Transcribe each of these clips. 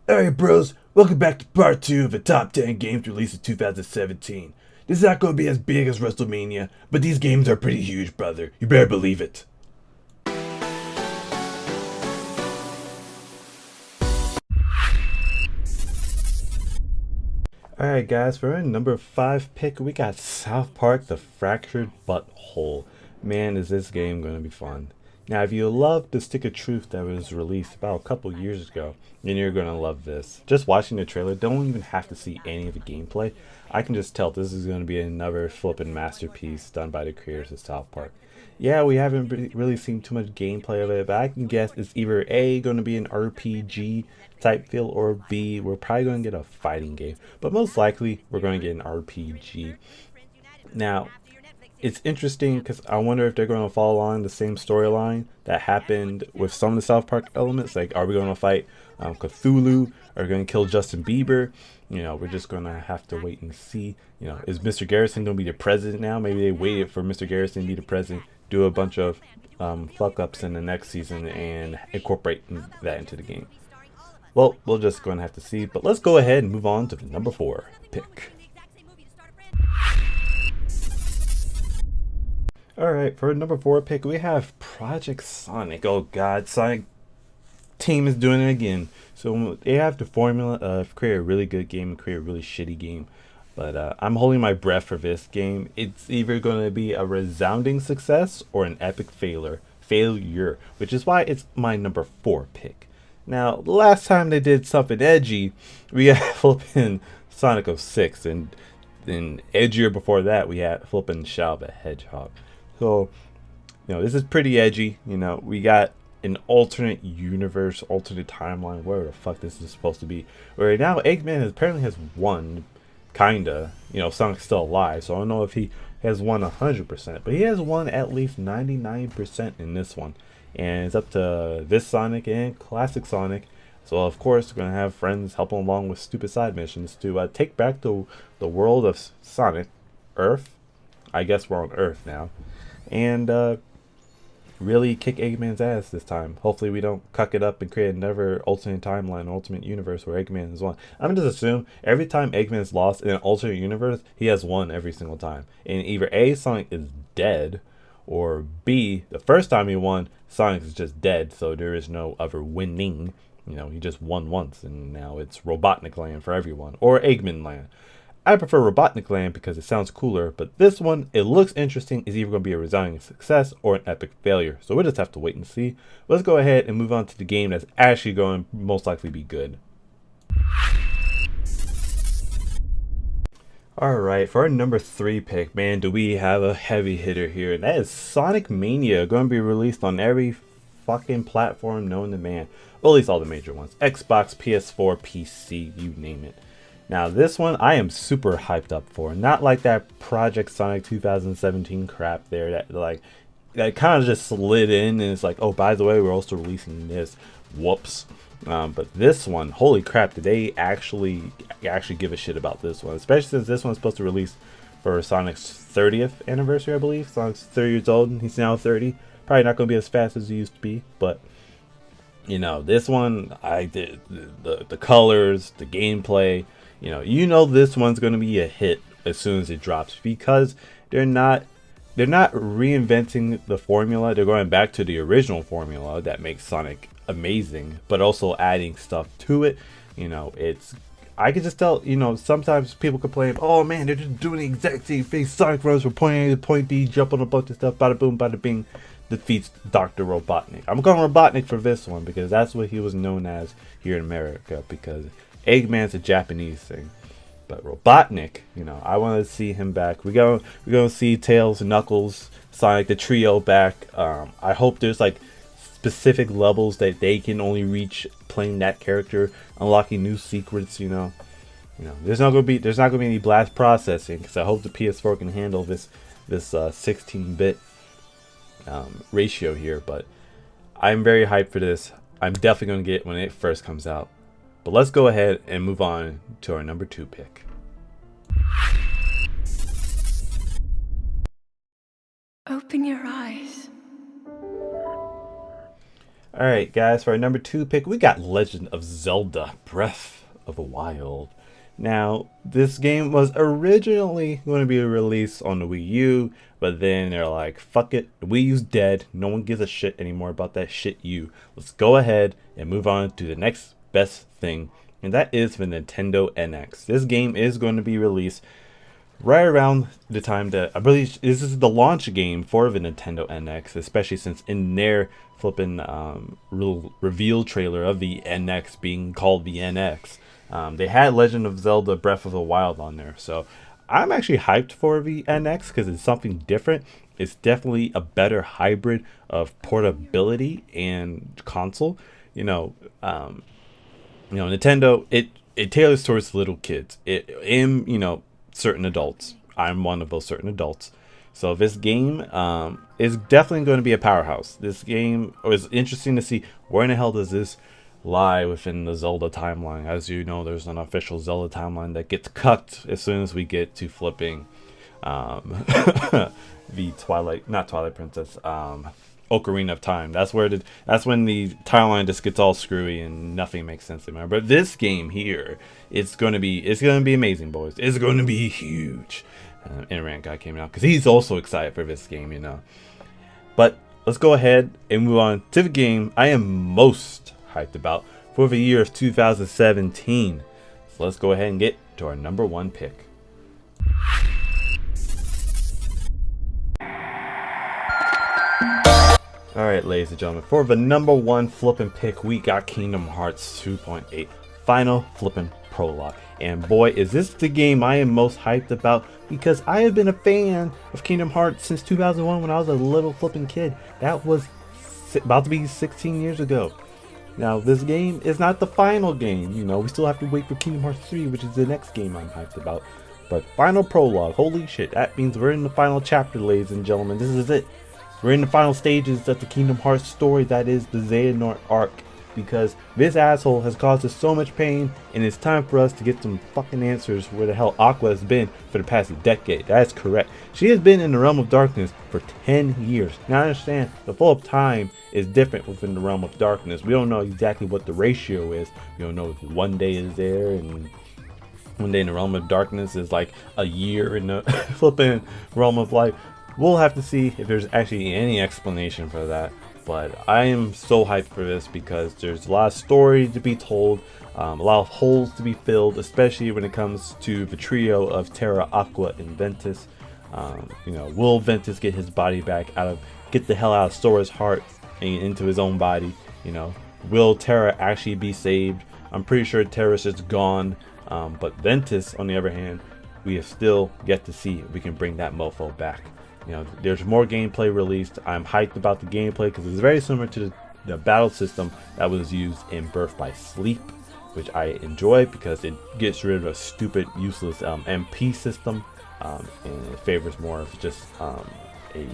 Alright bros, welcome back to part 2 of the top 10 games released in 2017. This is not going to be as big as WrestleMania, but these games are pretty huge, brother. You better believe it. Alright guys, for our number 5 pick, we got South Park The Fractured Butthole. Man, is this game going to be fun. Now, if you love the Stick of Truth that was released about a couple years ago, then you're going to love this. Just watching the trailer, don't even have to see any of the gameplay. I can just tell this is going to be another flippin' masterpiece done by the creators of South Park. Yeah, we haven't really seen too much gameplay of it, but I can guess it's either A, going to be an RPG type feel, or B, we're probably going to get a fighting game. But most likely, we're going to get an RPG. Now, it's interesting because I wonder if they're going to follow along the same storyline that happened with some of the South Park elements. Like, are we going to fight Cthulhu? Are we going to kill Justin Bieber? We're just going to have to wait and see. Is Mr. Garrison going to be the president now? Maybe they waited for Mr. Garrison to be the president, do a bunch of fuck ups in the next season, and incorporate that into the game. Well, we're just going to have to see. But let's go ahead and move on to the number 4 pick. Alright, for number 4 pick, we have Project Sonic. Oh god, Sonic team is doing it again. So they have the formula of create a really good game and create a really shitty game. But I'm holding my breath for this game. It's either going to be a resounding success or an epic failure, which is why it's my number 4 pick. Now, the last time they did something edgy, we had flipping Sonic 06, and then edgier before that, we had flipping Shadow the Hedgehog. So, this is pretty edgy. We got an alternate universe, alternate timeline, whatever the fuck this is supposed to be. Where now Eggman apparently has won, kinda. Sonic's still alive, so I don't know if he has won 100%, but he has won at least 99% in this one. And it's up to this Sonic and Classic Sonic. So of course, we're gonna have friends helping along with stupid side missions to take back the world of Sonic, Earth. I guess we're on Earth now. And really kick Eggman's ass this time. Hopefully we don't cuck it up and create another alternate timeline, alternate universe where Eggman has won. I'm just assume every time Eggman's lost in an alternate universe, he has won every single time. And either A, Sonic is dead, or B, the first time he won, Sonic is just dead, so there is no other winning. He just won once, and now it's Robotnik Land for everyone, or Eggman Land. I prefer Robotnik Land because it sounds cooler, but this one, it looks interesting, is either going to be a resounding success or an epic failure. So we'll just have to wait and see. Let's go ahead and move on to the game that's actually going to most likely be good. Alright, for our number 3 pick, man, do we have a heavy hitter here, and that is Sonic Mania, going to be released on every fucking platform known to man. Well, at least all the major ones. Xbox, PS4, PC, you name it. Now this one I am super hyped up for. Not like that Project Sonic 2017 crap there that kind of just slid in and it's like, oh, by the way, we're also releasing this. Whoops. But this one, holy crap, did they actually give a shit about this one? Especially since this one's supposed to release for Sonic's 30th anniversary, I believe. Sonic's 30 years old and he's now 30. Probably not going to be as fast as he used to be, but this one, I did the colors, the gameplay. This one's going to be a hit as soon as it drops because they're not reinventing the formula. They're going back to the original formula that makes Sonic amazing, but also adding stuff to it. I can just tell, sometimes people complain, oh man, they're just doing the exact same thing. Sonic runs from point A to point B, jump on a bunch of stuff, bada boom, bada bing, defeats Dr. Robotnik. I'm going Robotnik for this one because that's what he was known as here in America, because Eggman's a Japanese thing. But Robotnik, I want to see him back. We're gonna see Tails, Knuckles, Sonic, the trio back. I hope there's like specific levels that they can only reach playing that character, unlocking new secrets. There's not gonna be any blast processing because I hope the PS4 can handle this 16-bit ratio here. But I'm very hyped for this. I'm definitely gonna get it when it first comes out. But let's go ahead and move on to our number 2 pick. Open your eyes. Alright, guys, for our number 2 pick, we got Legend of Zelda Breath of the Wild. Now, this game was originally going to be released on the Wii U, but then they're like, fuck it, the Wii U's dead. No one gives a shit anymore about that shit U. Let's go ahead and move on to the next best thing, and that is the Nintendo NX. This game is going to be released right around the time that I believe this is the launch game for the Nintendo NX, especially since in their flipping reveal trailer of the NX being called the NX, they had Legend of Zelda Breath of the Wild on there. So I'm actually hyped for the NX because it's something different. It's definitely a better hybrid of portability and console. Nintendo, it tailors towards little kids. Certain adults. I'm one of those certain adults. So this game is definitely going to be a powerhouse. This game is interesting to see where in the hell does this lie within the Zelda timeline. As you know, there's an official Zelda timeline that gets cut as soon as we get to flipping the not Twilight Princess, Ocarina of Time. That's when the timeline just gets all screwy and nothing makes sense anymore. But this game here, it's gonna be amazing, boys. It's going to be huge. Interrant guy came out because he's also excited for this game, But let's go ahead and move on to the game I am most hyped about for the year of 2017. So let's go ahead and get to our number 1 pick. Alright, ladies and gentlemen, for the number 1 flipping pick, we got Kingdom Hearts 2.8 Final Flipping Prologue. And boy, is this the game I am most hyped about, because I have been a fan of Kingdom Hearts since 2001 when I was a little flipping kid. That was about to be 16 years ago. Now, this game is not the final game, we still have to wait for Kingdom Hearts 3, which is the next game I'm hyped about. But Final Prologue, holy shit, that means we're in the final chapter, ladies and gentlemen. This is it. We're in the final stages of the Kingdom Hearts story, that is the Xehanort arc, because this asshole has caused us so much pain, and it's time for us to get some fucking answers where the hell Aqua has been for the past decade. That's correct. She has been in the Realm of Darkness for 10 years. Now I understand the flow of time is different within the Realm of Darkness. We don't know exactly what the ratio is. We don't know if one day is there and one day in the Realm of Darkness is like a year in the flipping Realm of Light. We'll have to see if there's actually any explanation for that. But I am so hyped for this because there's a lot of story to be told, a lot of holes to be filled, especially when it comes to the trio of Terra, Aqua, and Ventus. Will Ventus get his body back get the hell out of Sora's heart and into his own body? Will Terra actually be saved? I'm pretty sure Terra's just gone. But Ventus, on the other hand, we have still yet to see if we can bring that mofo back. There's more gameplay released. I'm hyped about the gameplay because it's very similar to the battle system that was used in Birth by Sleep, which I enjoy because it gets rid of a stupid, useless MP system, and it favors more of just a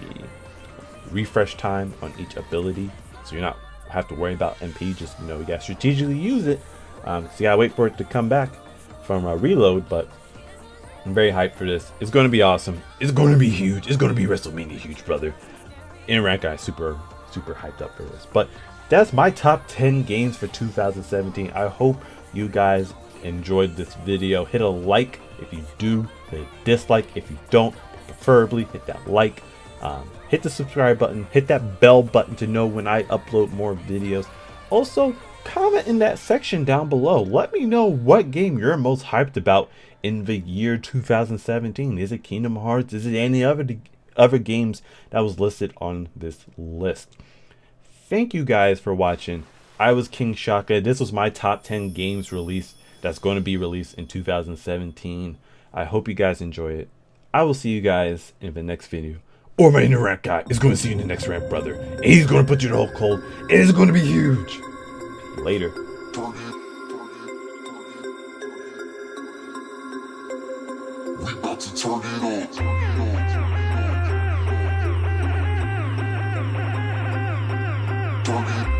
refresh time on each ability, so you're not have to worry about MP. Just you gotta strategically use it. So you gotta wait for it to come back from a reload, but I'm very hyped for this. It's going to be awesome. It's going to be huge. It's going to be WrestleMania huge, brother. Interrant guy, super hyped up for this. But that's my top 10 games for 2017. I hope you guys enjoyed this video. Hit a like if you do. Hit a dislike if you don't. Preferably hit that like. Hit the subscribe button. Hit that bell button to know when I upload more videos. Also, comment in that section down below. Let me know what game you're most hyped about in the year 2017. Is it Kingdom Hearts? Is it any other games that was listed on this list? Thank you guys for watching. I was JozuShaka. This was my top 10 games released that's going to be released in 2017. I hope you guys enjoy it. I will see you guys in the next video. Or my Interrant guy is going to see you in the next rant, brother. And he's going to put you in a whole cold. And it's going to be huge. Later. We about to turn it on. Turn it.